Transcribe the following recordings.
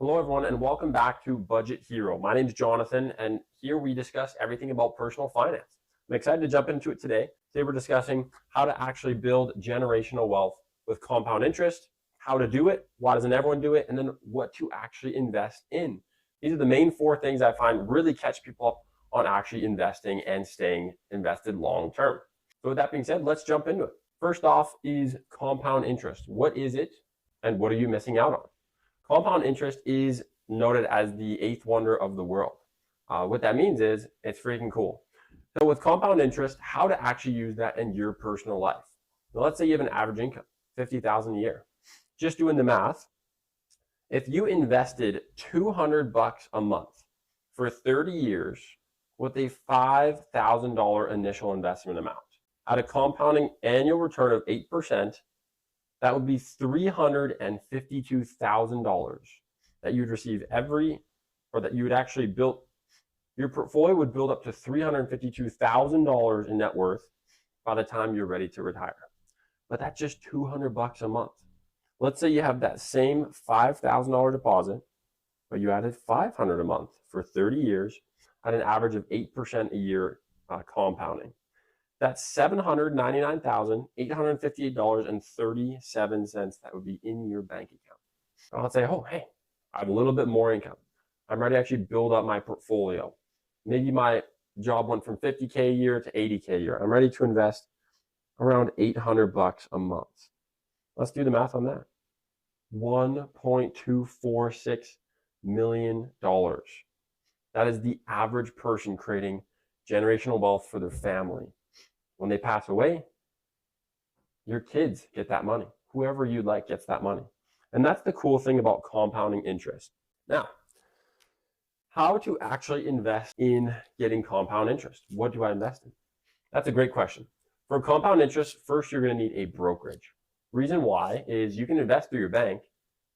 Hello, everyone, and welcome back to Budget Hero. My name is Jonathan, and here we discuss everything about personal finance. I'm excited to jump into it today. Today, we're discussing how to actually build generational wealth with compound interest, how to do it, why doesn't everyone do it, and then what to actually invest in. These are the main four things I find really catch people up on actually investing and staying invested long term. So, with that being said, let's jump into it. First off is compound interest. What is it, and what are you missing out on? Compound interest is noted as the eighth wonder of the world. What that means is it's freaking cool. So with compound interest, how to actually use that in your personal life. Now, let's say you have an average income, $50,000 a year. Just doing the math, if you invested $200 a month for 30 years with a $5,000 initial investment amount at a compounding annual return of 8%, that would be $352,000 that you'd receive that you would actually build. Your portfolio would build up to $352,000 in net worth by the time you're ready to retire. But that's just $200 a month. Let's say you have that same $5,000 deposit, but you added $500 a month for 30 years at an average of 8% a year compounding. That's $799,858.37 that would be in your bank account. Now let's say, oh, hey, I have a little bit more income. I'm ready to actually build up my portfolio. Maybe my job went from $50K a year to $80K a year. I'm ready to invest around $800 a month. Let's do the math on that. $1.246 million. That is the average person creating generational wealth for their family. When they pass away, your kids get that money. Whoever you like gets that money. And that's the cool thing about compounding interest. Now, how to actually invest in getting compound interest? What do I invest in? That's a great question. For compound interest, first you're going to need a brokerage. Reason why is you can invest through your bank,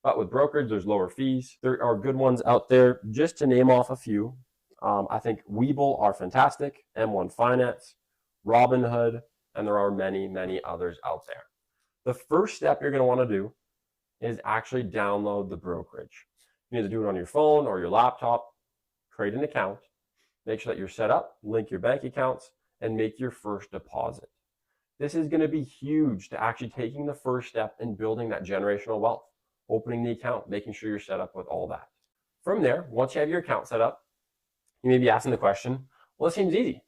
but with brokerage, there's lower fees. There are good ones out there. Just to name off a few, I think Webull are fantastic, M1 Finance, Robinhood, and there are many, many others out there. The first step you're going to want to do is actually download the brokerage. You need to do it on your phone or your laptop, create an account, make sure that you're set up, link your bank accounts, and make your first deposit. This is going to be huge to actually taking the first step in building that generational wealth, opening the account, making sure you're set up with all that. From there, once you have your account set up, you may be asking the question, well, it seems easy.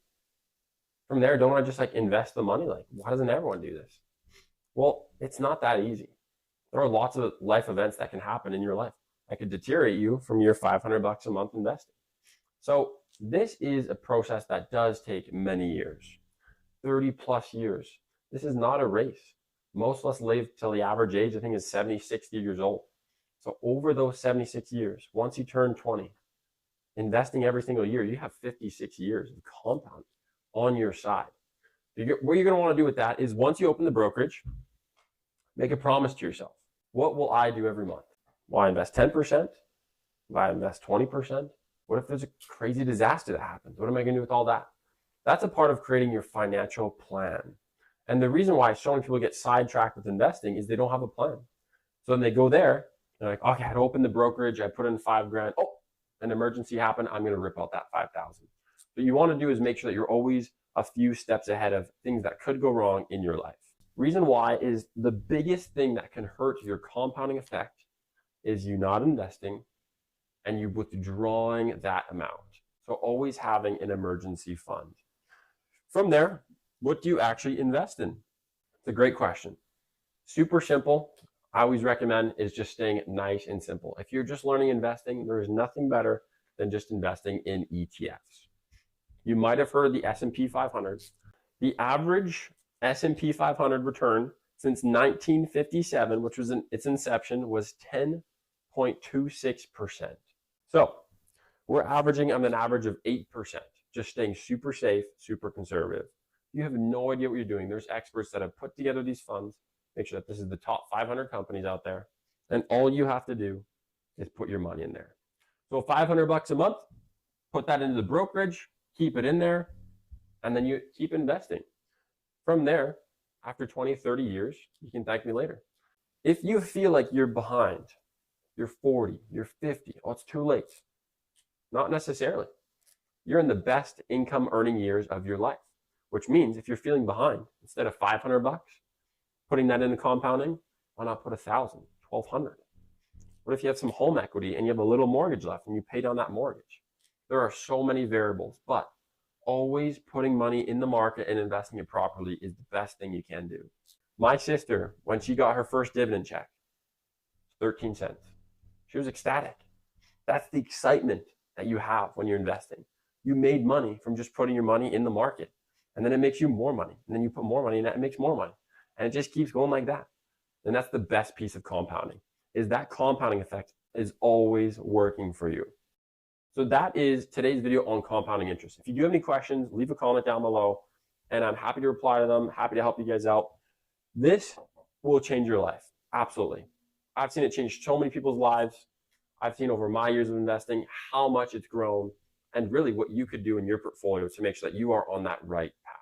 From there, don't I just invest the money? Why doesn't everyone do this? Well, it's not that easy. There are lots of life events that can happen in your life that could deteriorate you from your $500 a month investing. So this is a process that does take many years, 30 plus years. This is not a race. Most of us live till the average age, I think, is 70, 60 years old. So over those 76 years, once you turn 20, investing every single year, you have 56 years of compound on your side. What you're going to want to do with that is once you open the brokerage, make a promise to yourself. What will I do every month? Will I invest 10%? Will I invest 20%? What if there's a crazy disaster that happens? What am I going to do with all that? That's a part of creating your financial plan. And the reason why so many people get sidetracked with investing is they don't have a plan. So then they go there, they're like, okay, I had to open the brokerage, I put in $5,000. Oh, an emergency happened, I'm going to rip out that $5,000. What you want to do is make sure that you're always a few steps ahead of things that could go wrong in your life. Reason why is the biggest thing that can hurt your compounding effect is you not investing and you withdrawing that amount. So always having an emergency fund. From there, what do you actually invest in? It's a great question. Super simple. I always recommend is just staying nice and simple. If you're just learning investing, there is nothing better than just investing in ETFs. You might have heard of the S&P 500. The average S&P 500 return since 1957, which was its inception, was 10.26%. So we're averaging on an average of 8%, just staying super safe, super conservative. You have no idea what you're doing. There's experts that have put together these funds, make sure that this is the top 500 companies out there, and all you have to do is put your money in there. So $500 a month, put that into the brokerage, keep it in there, and then you keep investing. From there, after 20, 30 years, you can thank me later. If you feel like you're behind you're 40, you're 50. Oh, it's too late. Not necessarily. You're in the best income earning years of your life, which means if you're feeling behind, instead of 500 bucks, putting that into compounding, why not put 1,000, 1,200? What if you have some home equity and you have a little mortgage left and you pay down that mortgage? There are so many variables, but always putting money in the market and investing it properly is the best thing you can do. My sister, when she got her first dividend check, 13 cents. She was ecstatic. That's the excitement that you have when you're investing. You made money from just putting your money in the market, and then it makes you more money, and then you put more money in that, it makes more money, and it just keeps going like that. And that's the best piece of compounding, is that compounding effect is always working for you. So that is today's video on compounding interest. If you do have any questions, leave a comment down below, and I'm happy to reply to them, happy to help you guys out. This will change your life, absolutely. I've seen it change so many people's lives. I've seen over my years of investing how much it's grown and really what you could do in your portfolio to make sure that you are on that right path.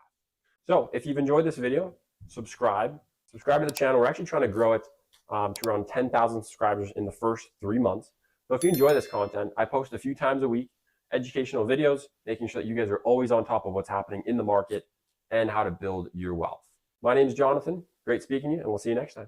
So if you've enjoyed this video, subscribe to the channel. We're actually trying to grow it to around 10,000 subscribers in the first 3 months. So if you enjoy this content, I post a few times a week, educational videos, making sure that you guys are always on top of what's happening in the market and how to build your wealth. My name is Jonathan. Great speaking to you, and we'll see you next time.